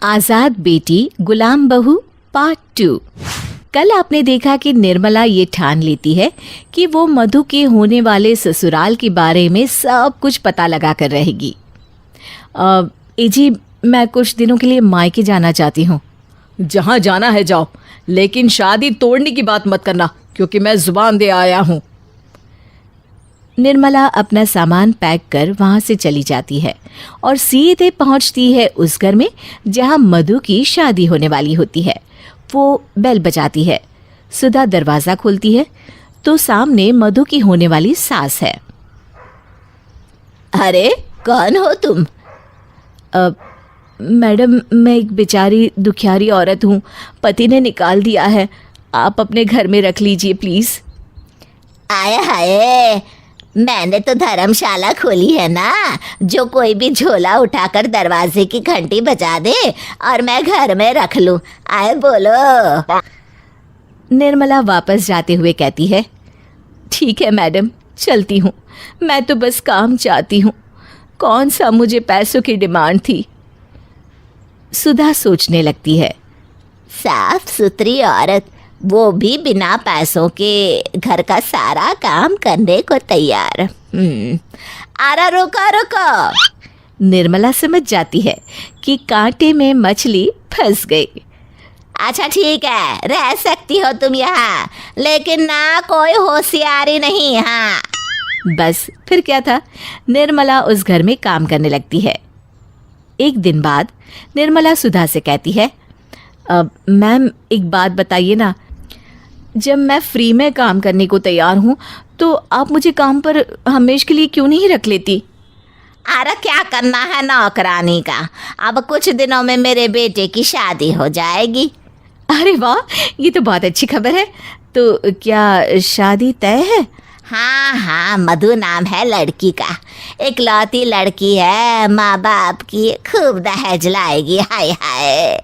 आजाद बेटी गुलाम बहू पार्ट 2। कल आपने देखा कि निर्मला ये ठान लेती है कि वो मधु के होने वाले ससुराल के बारे में सब कुछ पता लगा कर रहेगी। जी मैं कुछ दिनों के लिए मायके जाना चाहती हूँ। जहाँ जाना है जाओ, लेकिन शादी तोड़ने की बात मत करना, क्योंकि मैं जुबान दे आया हूँ। निर्मला अपना सामान पैक कर वहाँ से चली जाती है और सीधे पहुँचती है उस घर में जहाँ मधु की शादी होने वाली होती है। वो बेल बजाती है। सुधा दरवाज़ा खोलती है तो सामने मधु की होने वाली सास है। अरे कौन हो तुम? मैडम मैं एक बेचारी दुखियारी औरत हूँ, पति ने निकाल दिया है, आप अपने घर में रख लीजिए प्लीज़। आए हाय, मैंने तो धर्मशाला खोली है ना, जो कोई भी झोला उठाकर दरवाजे की घंटी बजा दे और मैं घर में रख लूं। आए बोलो। निर्मला वापस जाते हुए कहती है, ठीक है मैडम चलती हूँ, मैं तो बस काम चाहती हूँ, कौन सा मुझे पैसों की डिमांड थी। सुधा सोचने लगती है, साफ सुथरी औरत, वो भी बिना पैसों के घर का सारा काम करने को तैयार। अरे रुको रुको। निर्मला समझ जाती है कि कांटे में मछली फंस गई। अच्छा ठीक है, रह सकती हो तुम यहाँ, लेकिन ना कोई होशियारी नहीं। हाँ बस फिर क्या था, निर्मला उस घर में काम करने लगती है। एक दिन बाद निर्मला सुधा से कहती है, मैम एक बात बताइए ना, जब मैं फ्री में काम करने को तैयार हूँ तो आप मुझे काम पर हमेशा के लिए क्यों नहीं रख लेती? अरे क्या करना है नौकरानी का, अब कुछ दिनों में मेरे बेटे की शादी हो जाएगी। अरे वाह, ये तो बहुत अच्छी खबर है। तो क्या शादी तय है? हाँ हाँ, मधु नाम है लड़की का, इकलौती लड़की है, माँ बाप की खूब दहेज लाएगी। हाय हाय।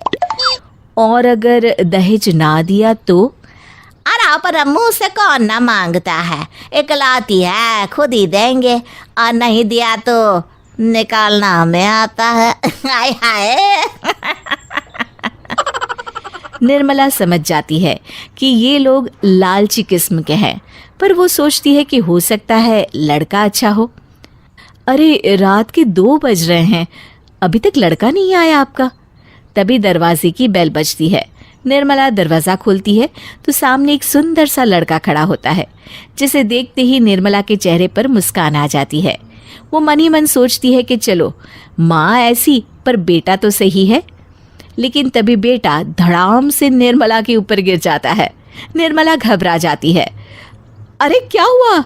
और अगर दहेज ना दिया तो? और आप मुँह से कौन ना मांगता है, इकलौती है, खुद ही देंगे, और नहीं दिया तो निकालना हमें आता है। हाय हाय। निर्मला समझ जाती है कि ये लोग लालची किस्म के हैं, पर वो सोचती है कि हो सकता है लड़का अच्छा हो। अरे रात के 2 बज रहे हैं, अभी तक लड़का नहीं आया आपका। तभी दरवाजे की बेल बजती है। निर्मला दरवाज़ा खोलती है तो सामने एक सुंदर सा लड़का खड़ा होता है, जिसे देखते ही निर्मला के चेहरे पर मुस्कान आ जाती है। वो मन ही मन सोचती है कि चलो माँ ऐसी पर बेटा तो सही है। लेकिन तभी बेटा धड़ाम से निर्मला के ऊपर गिर जाता है। निर्मला घबरा जाती है। अरे क्या हुआ?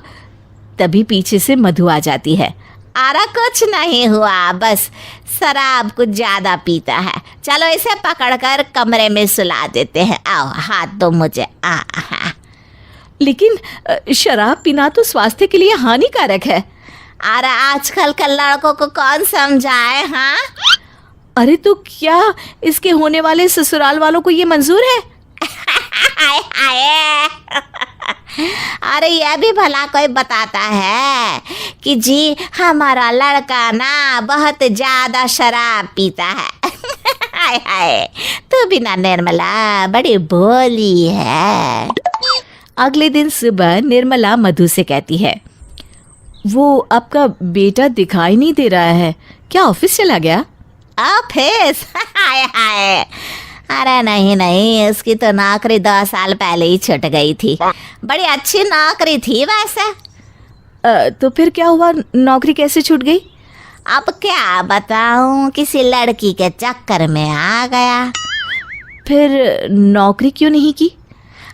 तभी पीछे से मधु आ जाती है। अरे कुछ नहीं हुआ, बस शराब कुछ ज़्यादा पीता है, चलो इसे पकड़कर कमरे में सुला देते हैं। आओ हाथ दो मुझे। लेकिन शराब पीना तो स्वास्थ्य के लिए हानिकारक है। अरे आजकल के लड़कों को कौन समझाए। हाँ अरे तो क्या इसके होने वाले ससुराल वालों को ये मंजूर है? अरे यह भी भला कोई बताता है कि जी हमारा लड़का ना बहुत ज्यादा शराब पीता है। हाय हाय, तू बिना निर्मला बड़ी भोली है। अगले दिन सुबह निर्मला मधु से कहती है, वो आपका बेटा दिखाई नहीं दे रहा है, क्या ऑफिस चला गया? ऑफिस? हाय हाय, अरे नहीं नहीं, उसकी तो नौकरी 2 साल पहले ही छूट गई थी, बड़ी अच्छी नौकरी थी वैसे। तो फिर क्या हुआ, नौकरी कैसे छूट गई? अब क्या बताऊं, किसी लड़की के चक्कर में आ गया। फिर नौकरी क्यों नहीं की?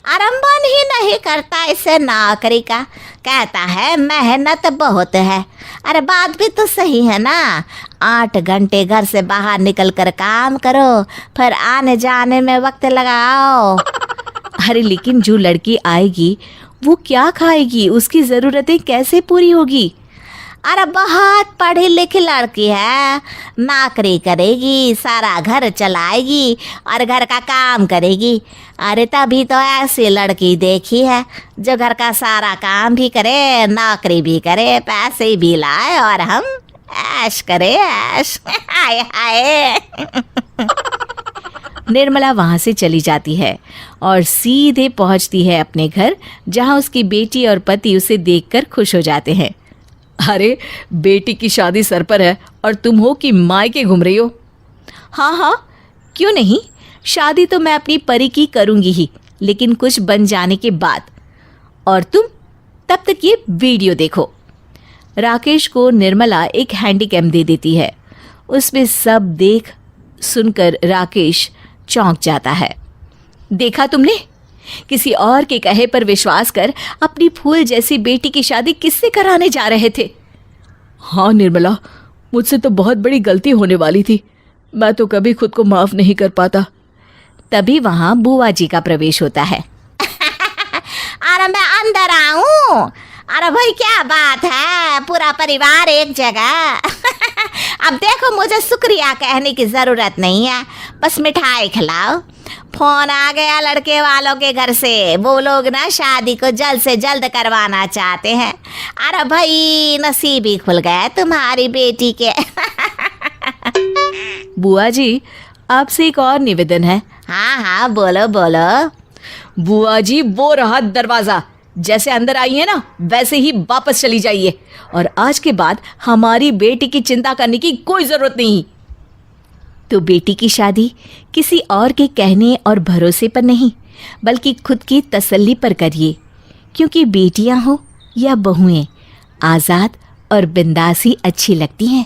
अरे मन ही नहीं करता इसे नौकरी का, कहता है मेहनत बहुत है। अरे बात भी तो सही है ना, 8 घंटे घर से बाहर निकल कर काम करो, फिर आने जाने में वक्त लगाओ। अरे लेकिन जो लड़की आएगी वो क्या खाएगी, उसकी ज़रूरतें कैसे पूरी होगी? अरे बहुत पढ़ी लिखी लड़की है, नौकरी करेगी, सारा घर चलाएगी और घर का काम करेगी। अरे तभी तो ऐसी लड़की देखी है जो घर का सारा काम भी करे, नौकरी भी करे, पैसे भी लाए और हम ऐश करे, ऐश। हाय हाय। निर्मला वहाँ से चली जाती है और सीधे पहुँचती है अपने घर, जहाँ उसकी बेटी और पति उसे देखकर खुश हो जाते हैं। अरे बेटी की शादी सर पर है और तुम हो कि मायके घूम रही हो। हाँ हाँ, क्यों नहीं, शादी तो मैं अपनी परी की करूँगी ही, लेकिन कुछ बन जाने के बाद। और तुम तब तक ये वीडियो देखो। राकेश को निर्मला एक हैंडीकैम दे देती है। उसमें सब देख सुनकर राकेश चौंक जाता है। देखा तुमने, किसी और के कहे पर विश्वास कर अपनी फूल जैसी बेटी की शादी किससे कराने जा रहे थे। हाँ निर्मला, मुझसे तो बहुत बड़ी गलती होने वाली थी। मैं तो कभी खुद को माफ नहीं कर पाता। तभी वहाँ बुआ जी का प्रवेश होता है। अरे मैं अंदर आऊं? अरे भाई क्या बात है, पूरा परिवार एक जगह। अब देखो, मुझे शुक्रिया कहने की जरूरत नहीं है, बस मिठाई खिलाओ। फोन आ गया लड़के वालों के घर से, वो लोग ना शादी को जल्द से जल्द करवाना चाहते हैं। अरे भाई नसीब ही खुल गया तुम्हारी बेटी के। बुआ जी, आपसे एक और निवेदन है। हाँ हाँ, बोलो बोलो। बुआ जी, वो रहा दरवाजा। जैसे अंदर आई है ना, वैसे ही वापस चली जाइए, और आज के बाद हमारी बेटी की चिंता करने की कोई जरूरत नहीं। तो बेटी की शादी किसी और के कहने और भरोसे पर नहीं, बल्कि खुद की तसल्ली पर करिए, क्योंकि बेटियां हो या बहुएं, आज़ाद और बिंदास ही अच्छी लगती हैं।